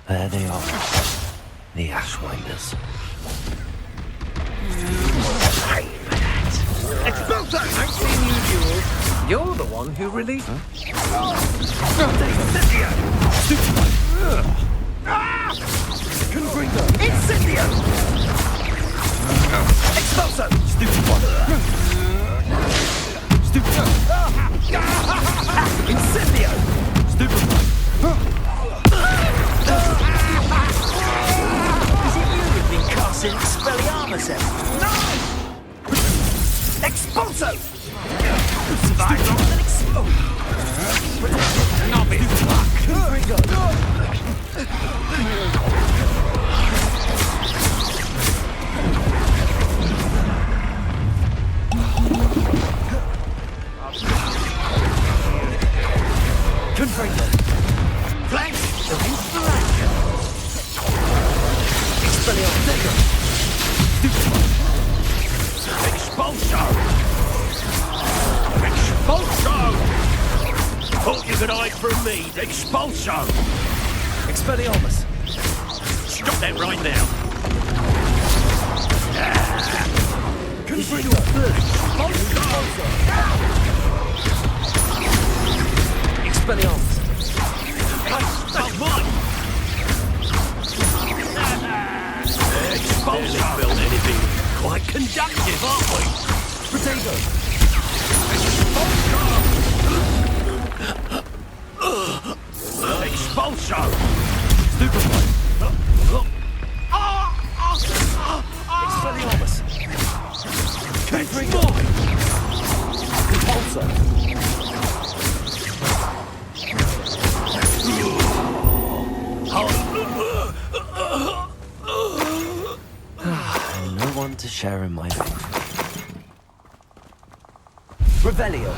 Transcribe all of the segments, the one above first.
There they are. The Ashwinders. Expulso! I've seen you duel. You're the one who released... Incendio! Confringo! Incendio! Expulso! Stupid one! Stupid one! Incendio! Stupid one! Is it you who've been casting Expelliarmus at? No! Expulso! Survive longer than explode! Novice luck! Confringo! Confringo! Flank! Against the rank! Expelliarmus! Expulso! Expulso! Thought you could hide from me. Expulso! Expelliarmus! Stop that right now. Confringo! Expulso! Expelliarmus! That's mine! Expulso! Build anything quite conductive, aren't we? Potato! Expulso! Stupefy! Expelliarmus! Confringo! Compulsor! And no one to share in my vein. Revelio!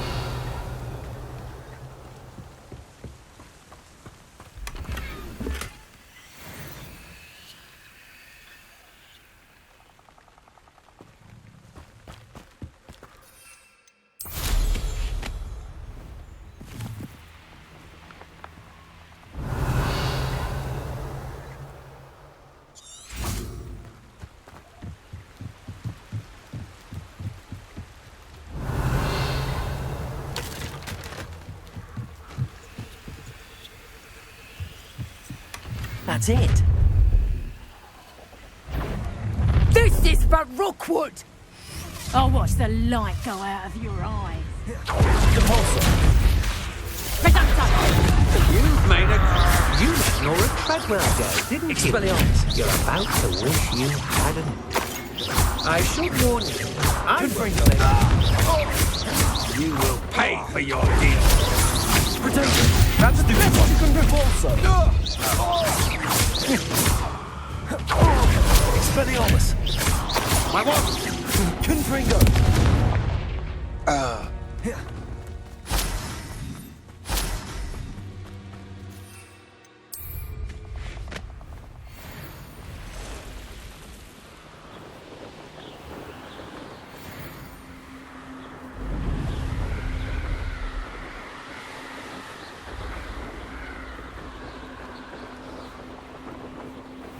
That's it. This is for Rookwood! I'll watch the light go out of your eyes. Compulsor! Presenter! You've made a... You let Laura Treadwell go, didn't you? Expelliarmus! You're about to wish you hadn't. I should warn you. I'm Confringo! You will pay for your deed. Potato! That's the best you can do also! Expelliarmus! My what? Confringo!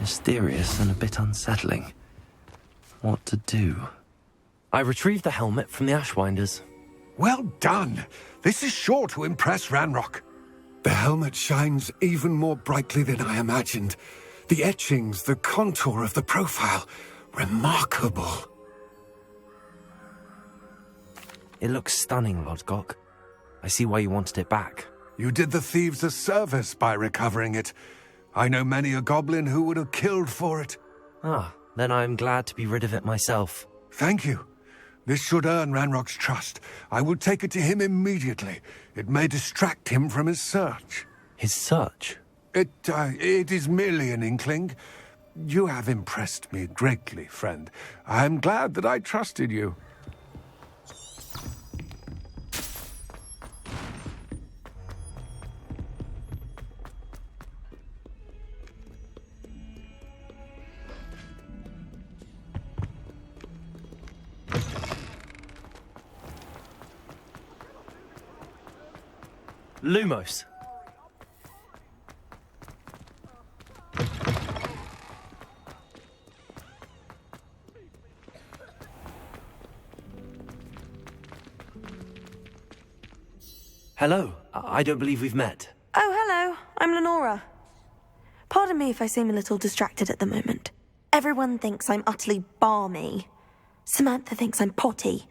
Mysterious and a bit unsettling. What to do? I retrieved the helmet from the Ashwinders. Well done. This is sure to impress Ranrock. The helmet shines even more brightly than I imagined. The etchings, the contour of the profile. Remarkable. It looks stunning, Lodgok. I see why you wanted it back. You did the thieves a service by recovering it. I know many a goblin who would have killed for it. Ah, then I'm glad to be rid of it myself. Thank you. This should earn Ranrock's trust. I will take it to him immediately. It may distract him from his search. His search? It is merely an inkling. You have impressed me greatly, friend. I am glad that I trusted you. Lumos. Hello. I don't believe we've met. Oh, hello. I'm Lenora. Pardon me if I seem a little distracted at the moment. Everyone thinks I'm utterly balmy. Samantha thinks I'm potty.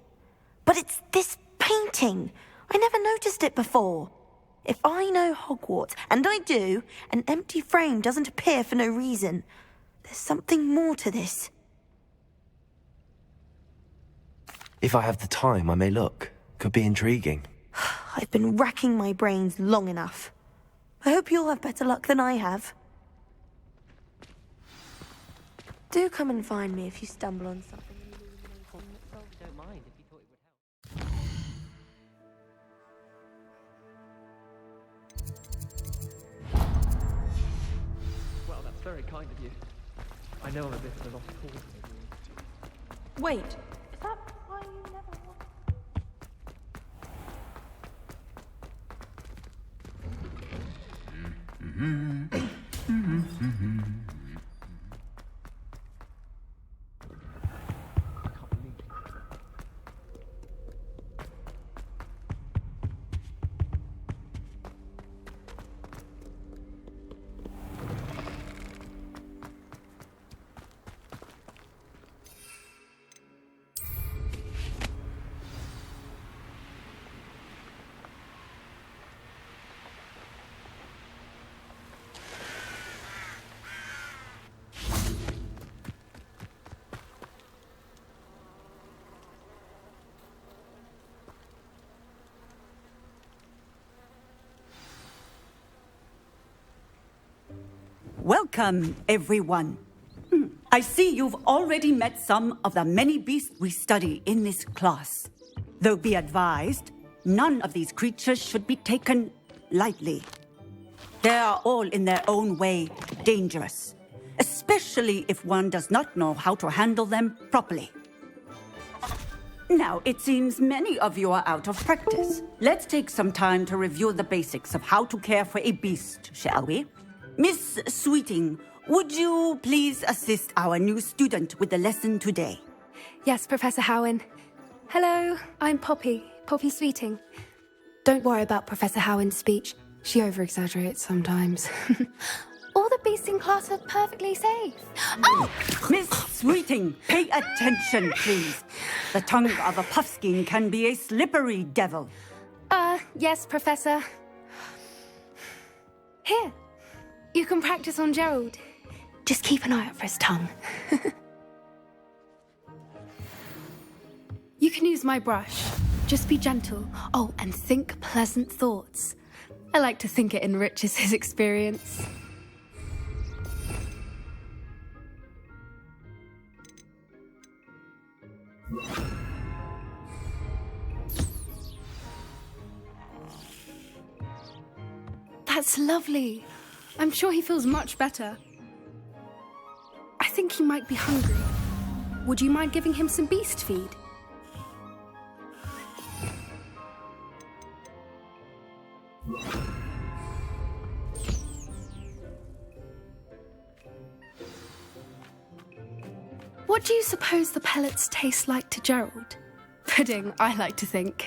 But it's this painting. I never noticed it before. If I know Hogwarts, and I do, an empty frame doesn't appear for no reason. There's something more to this. If I have the time, I may look. Could be intriguing. I've been racking my brains long enough. I hope you'll have better luck than I have. Do come and find me if you stumble on something. Don't mind if you thought it would help. Well, that's very kind of you. I know I'm a bit of a lost cause. Wait, is that why you never want... Welcome, everyone. I see you've already met some of the many beasts we study in this class. Though be advised, none of these creatures should be taken lightly. They are all in their own way dangerous, especially if one does not know how to handle them properly. Now, it seems many of you are out of practice. Let's take some time to review the basics of how to care for a beast, shall we? Miss Sweeting, would you please assist our new student with the lesson today? Yes, Professor Howen. Hello, I'm Poppy Sweeting. Don't worry about Professor Howen's speech. She over-exaggerates sometimes. All the beasts in class are perfectly safe. Oh! Miss Sweeting, pay attention, please. The tongue of a puffskein can be a slippery devil. Yes, Professor. Here. You can practice on Gerald. Just keep an eye out for his tongue. You can use my brush. Just be gentle. Oh, and think pleasant thoughts. I like to think it enriches his experience. That's lovely. I'm sure he feels much better. I think he might be hungry. Would you mind giving him some beast feed? What do you suppose the pellets taste like to Gerald? Pudding, I like to think.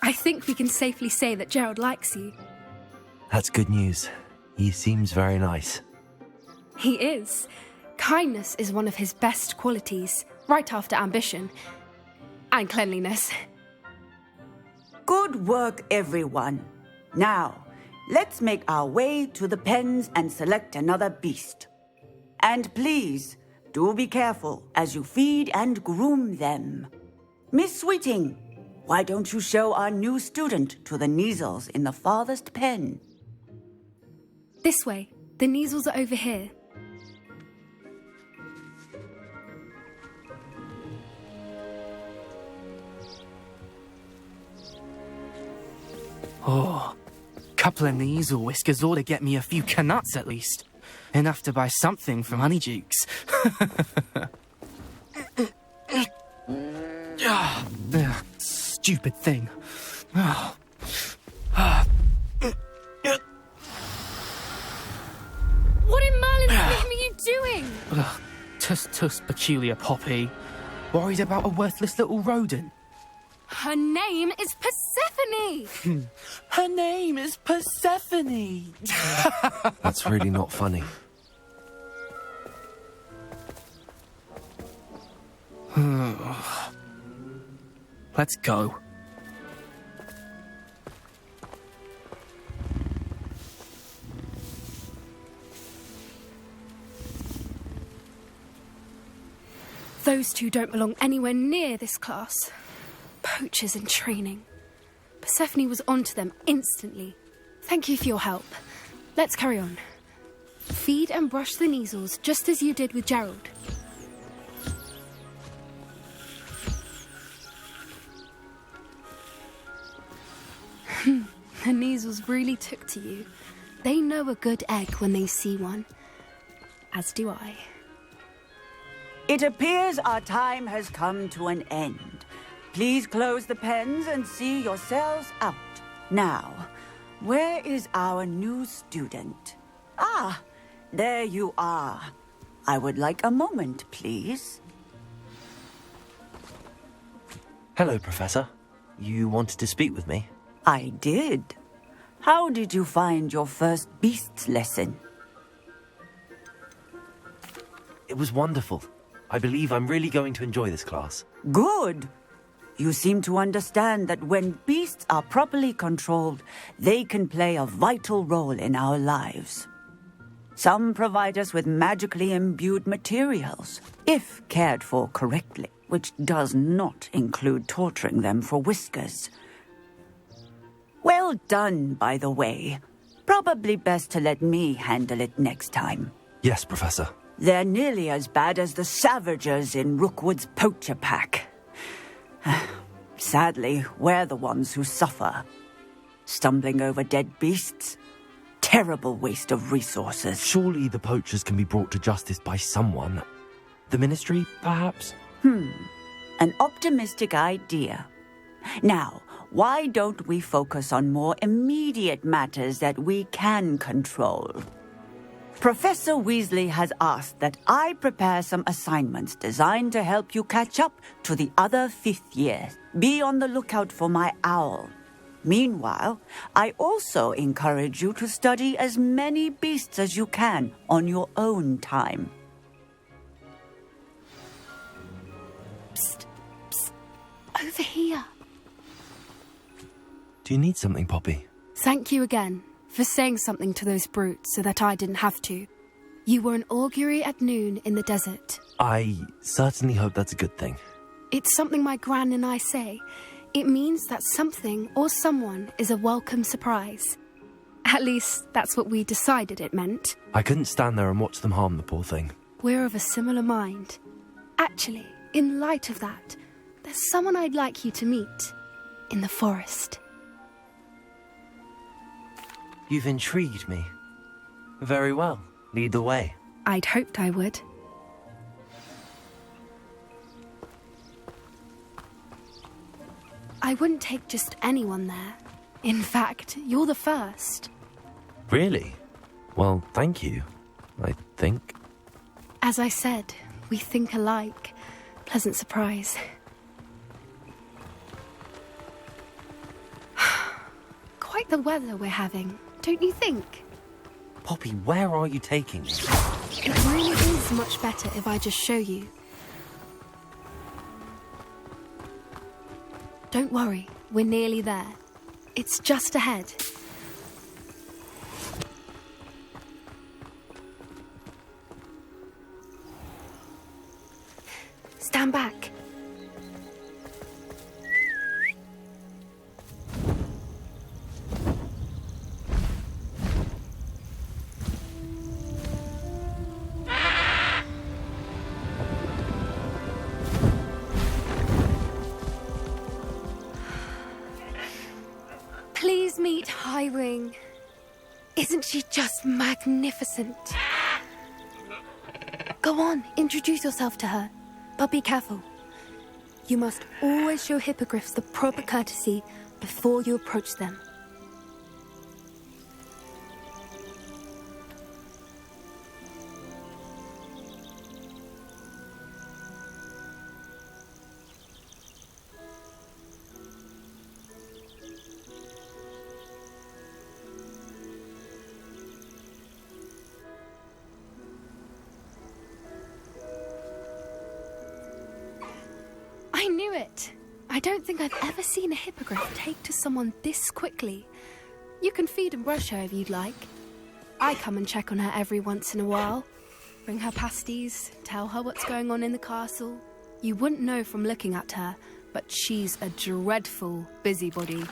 I think we can safely say that Gerald likes you. That's good news. He seems very nice. He is. Kindness is one of his best qualities, right after ambition. And cleanliness. Good work, everyone. Now, let's make our way to the pens and select another beast. And please, do be careful as you feed and groom them. Miss Sweeting, why don't you show our new student to the Neasels in the farthest pen? This way. The Neasels are over here. Oh, couple of Neasel whiskers ought to get me a few canuts at least. Enough to buy something from Honeydukes. Stupid thing. What in Merlin's name are you doing? Tuss, peculiar Poppy. Worried about a worthless little rodent. Her name is Persephone! Her name is Persephone! That's really not funny. Let's go. Those two don't belong anywhere near this class. Poachers in training. Persephone was onto them instantly. Thank you for your help. Let's carry on. Feed and brush the measles just as you did with Gerald. The measles really took to you. They know a good egg when they see one. As do I. It appears our time has come to an end. Please close the pens and see yourselves out. Now, where is our new student? Ah, there you are. I would like a moment, please. Hello, Professor. You wanted to speak with me? I did. How did you find your first beasts lesson? It was wonderful. I believe I'm really going to enjoy this class. Good. You seem to understand that when beasts are properly controlled, they can play a vital role in our lives. Some provide us with magically imbued materials, if cared for correctly, which does not include torturing them for whiskers. Well done, by the way. Probably best to let me handle it next time. Yes, Professor. They're nearly as bad as the Savagers in Rookwood's poacher pack. Sadly, we're the ones who suffer. Stumbling over dead beasts? Terrible waste of resources. Surely the poachers can be brought to justice by someone. The Ministry, perhaps? An optimistic idea. Now, why don't we focus on more immediate matters that we can control? Professor Weasley has asked that I prepare some assignments designed to help you catch up to the other 5th years. Be on the lookout for my owl. Meanwhile, I also encourage you to study as many beasts as you can on your own time. Psst, psst. Over here. Do you need something, Poppy? Thank you again for saying something to those brutes so that I didn't have to. You were an augury at noon in the desert. I certainly hope that's a good thing. It's something my gran and I say. It means that something or someone is a welcome surprise. At least, that's what we decided it meant. I couldn't stand there and watch them harm the poor thing. We're of a similar mind. Actually, in light of that, there's someone I'd like you to meet. In the forest. You've intrigued me. Very well. Lead the way. I'd hoped I would. I wouldn't take just anyone there. In fact, you're the first. Really? Well, thank you, I think. As I said, we think alike. Pleasant surprise. Quite the weather we're having, don't you think? Poppy, where are you taking me? It really is much better if I just show you. Don't worry, we're nearly there. It's just ahead. Stand back. Please meet Highwing. Isn't she just magnificent? Go on, introduce yourself to her. But be careful. You must always show hippogriffs the proper courtesy before you approach them. it. I don't think I've ever seen a hippogriff take to someone this quickly. You can feed and brush her if you'd like. I come and check on her every once in a while. Bring her pasties, tell her what's going on in the castle. You wouldn't know from looking at her, but she's a dreadful busybody.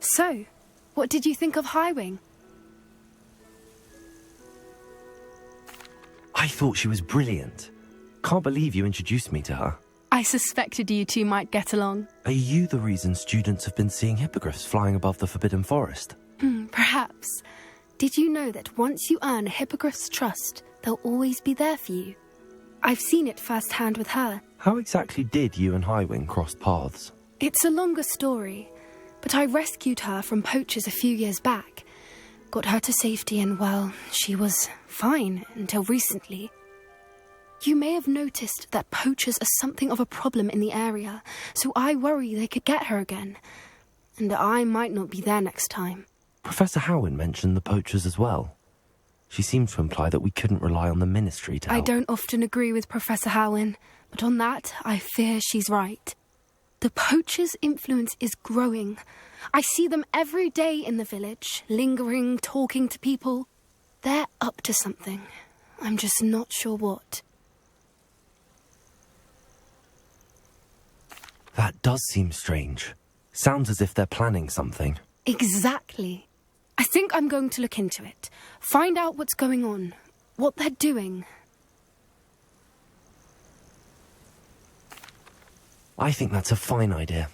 So, what did you think of Highwing? I thought she was brilliant. Can't believe you introduced me to her. I suspected you two might get along. Are you the reason students have been seeing hippogriffs flying above the Forbidden Forest? Perhaps. Did you know that once you earn a hippogriff's trust, they'll always be there for you? I've seen it firsthand with her. How exactly did you and Highwing cross paths? It's a longer story, but I rescued her from poachers a few years back. Got her to safety and, well, she was fine until recently. You may have noticed that poachers are something of a problem in the area, so I worry they could get her again. And I might not be there next time. Professor Howin mentioned the poachers as well. She seemed to imply that we couldn't rely on the Ministry to help. I don't often agree with Professor Howin, but on that, I fear she's right. The poachers' influence is growing. I see them every day in the village, lingering, talking to people. They're up to something. I'm just not sure what. That does seem strange. Sounds as if they're planning something. Exactly. I think I'm going to look into it. Find out what's going on, what they're doing. I think that's a fine idea.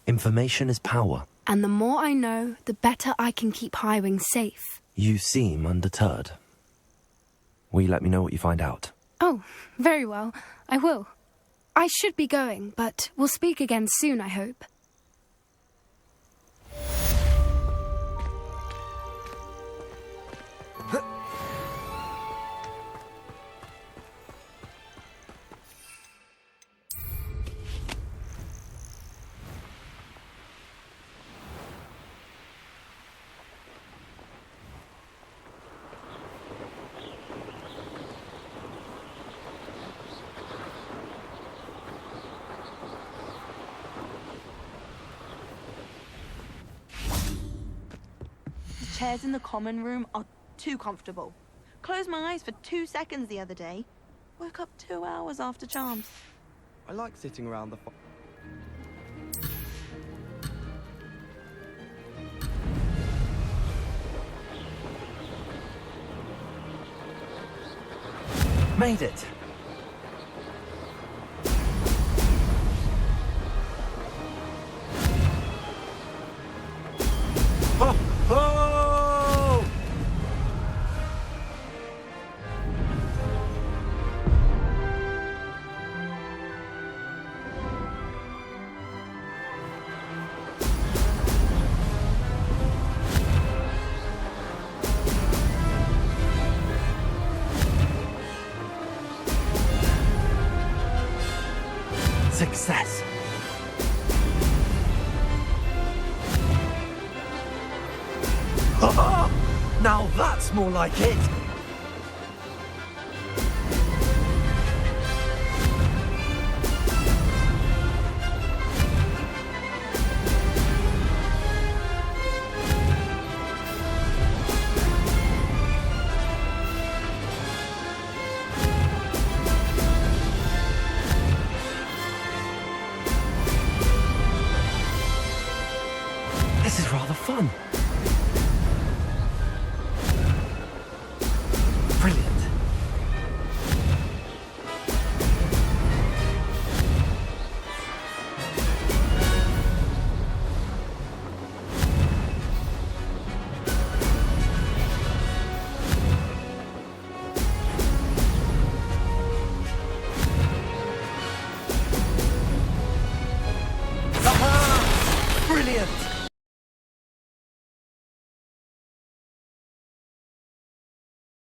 Information is power. And the more I know, the better I can keep Highwing safe. You seem undeterred. Will you let me know what you find out? Oh, very well. I will. I should be going, but we'll speak again soon, I hope. Chairs in the common room are too comfortable. Closed my eyes for 2 seconds the other day. Woke up 2 hours after charms. I like sitting around the fire. Made it! Oh! Oh! Success! Now that's more like it! This is rather fun.